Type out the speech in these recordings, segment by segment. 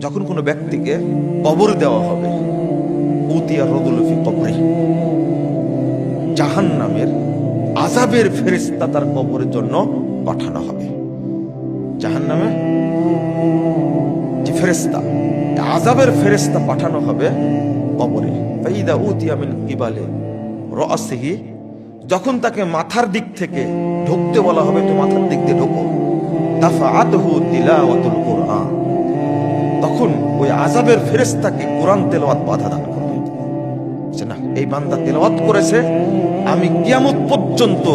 যখন কোনো ব্যক্তিকে কবর দেওয়া হবে, উতিয়া রজুলু ফি কবরি, জাহান্নামের আযাবের ফেরেশতা তার কবরের জন্য পাঠানো হবে। জাহান্নামের যে ফেরেশতা, আযাবের ফেরেশতা পাঠানো হবে কবরে। ফাইদা উতিয়া মিন কিবালে রাসিহি, যখন তাকে মাথার দিক থেকে ঢুকতে বলা হবে, তো মাথার দিক দিয়ে ঢোকো। দাফাআতহু তিলাওয়াতুল কুরআন, তখন ওই আযাবের ফেরেশতাকে কোরআন তেলাওয়াত বাধা দান করবে যে না, এই বান্দা তেলাওয়াত করেছে, আমি কিয়ামত পর্যন্ত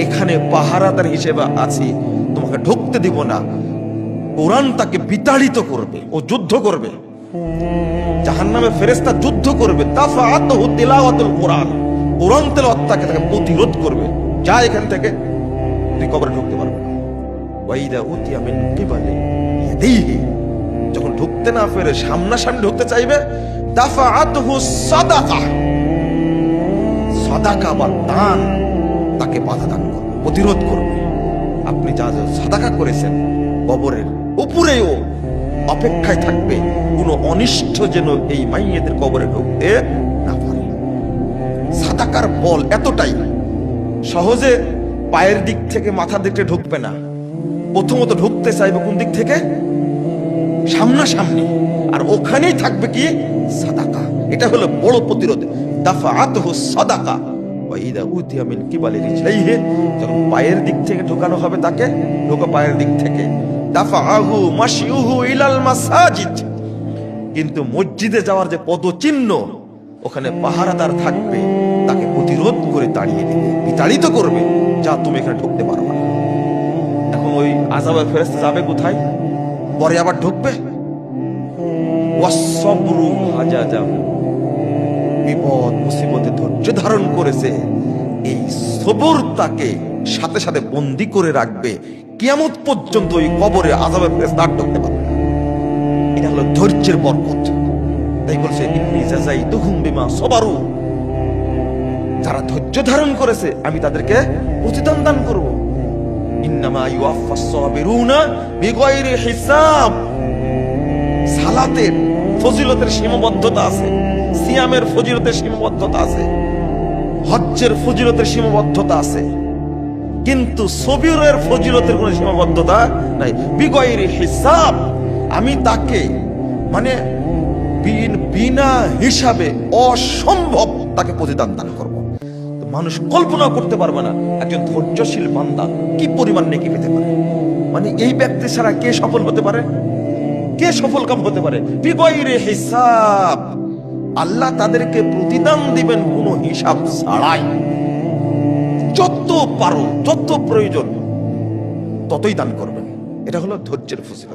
এখানে পাহারাদার হিসেবে আছি, তোমাকে ঢুকতে দিব না। কোরআন তাকে বিতাড়িত করবে, ও যুদ্ধ করবে। জাহান্নামের ফেরেশতা যুদ্ধ করবে। দাফাআতহু তিলাওয়াতুল কুরআন, কোরআন তেলাওয়াত তাকে প্রতিরোধ করবে, যা এখান থেকে, তুই কবরে ঢুকতে পারবে না। ওয়াইদা উতিয়া মিন কিবালি ইয়াদিহি, যখন ঢুকতে না পেরে সামনাসামনি ঢুকতে চাইবে, দাফাআতহু সাদাকা, সাদাকা বা দান তাকে বাধা দান করবে, প্রতিরোধ করবে। আপনি যা যা সাদাকা করেছেন, কবরের উপরেও অপেক্ষায় থাকবে কোনো অনিষ্ট যেন এই মাইয়েদের কবরে ঢুকতে না পারে। সাদাকার বল এতটাই, সহজে পায়ের দিক থেকে মাথার দিকে ঢুকবে না। প্রথমত ঢুকতে চাইবে কোন দিক থেকে? সামনাসামনি, আর ওখানেই থাকবে কি? সাদাকা। এটা হলো বড় প্রতিরোধ। দাফাআতহু সাদাকা ওয়া ইযা উতিয়া মিন কিবালি রিজলাইহি, যখন পায়ের দিক থেকে ঢোকানো হবে তাকে, ঢোকা পায়ের দিক থেকে। দাফাআহু মাশইউহু ইলাল মাসাজিদ, কিন্তু মসজিদে যাওয়ার যে পদচিহ্ন, ওখানে পাহারাদার থাকবে, তাকে প্রতিরোধ করে তাড়িয়ে দিবে, বিতাড়িত করবে, যা তুমি এখানে ঢুকতে পারবে না। এখন ওই আযাবের ফেরেশতা যাবে কোথায়? পরে আবার ঢুকবে। ওয়াসসবরু হাজাজাহু, বিপদ মুসিবতে ধৈর্য ধারণ করেছে, এই সবর তাকে সাথে সাথে বন্দী করে রাখবে, কিয়ামত পর্যন্ত ওই কবরে আযাবের ফেরেশতা আর ঢুকতে পারবে না। এটা হলো ধৈর্যের বরকত। তাই বলছে ইন্নী জাযাইতুহুম বিমা সাবারু, যারা ধৈর্য ধারণ করেছে আমি তাদেরকে প্রতিদান দান করব। ইন্নামা ইউআফফাস সাবিরুনা বিগাইরি হিসাব, সালাতের ফজিলতের সীমাবদ্ধতা আছে, সিয়ামের ফজিলতের সীমাবদ্ধতা আছে, হজ্জের ফজিলতের সীমাবদ্ধতা আছে, কিন্তু সবিরের ফজিলতের কোনো সীমাবদ্ধতা নাই। বিগাইরি হিসাব, আমি তাকে মানে বিনা হিসাবে অসম্ভব তাকে প্রতিদান দান করব। মানুষ কল্পনা করতে পারবে না একজন ধৈর্যশীল বান্দা কি পরিমাণ নেকি পেতে পারে। মানে এই ব্যক্তি ছাড়া কে সফল হতে পারে? কে সফল কাম হতে পারে? বিগয়রে হিসাব, আল্লাহ তাদেরকে প্রতিদান দিবেন কোনো হিসাব ছাড়াই। যত পারো, যত প্রয়োজন ততই দান করবেন। এটা হলো ধৈর্যের ফজিলত।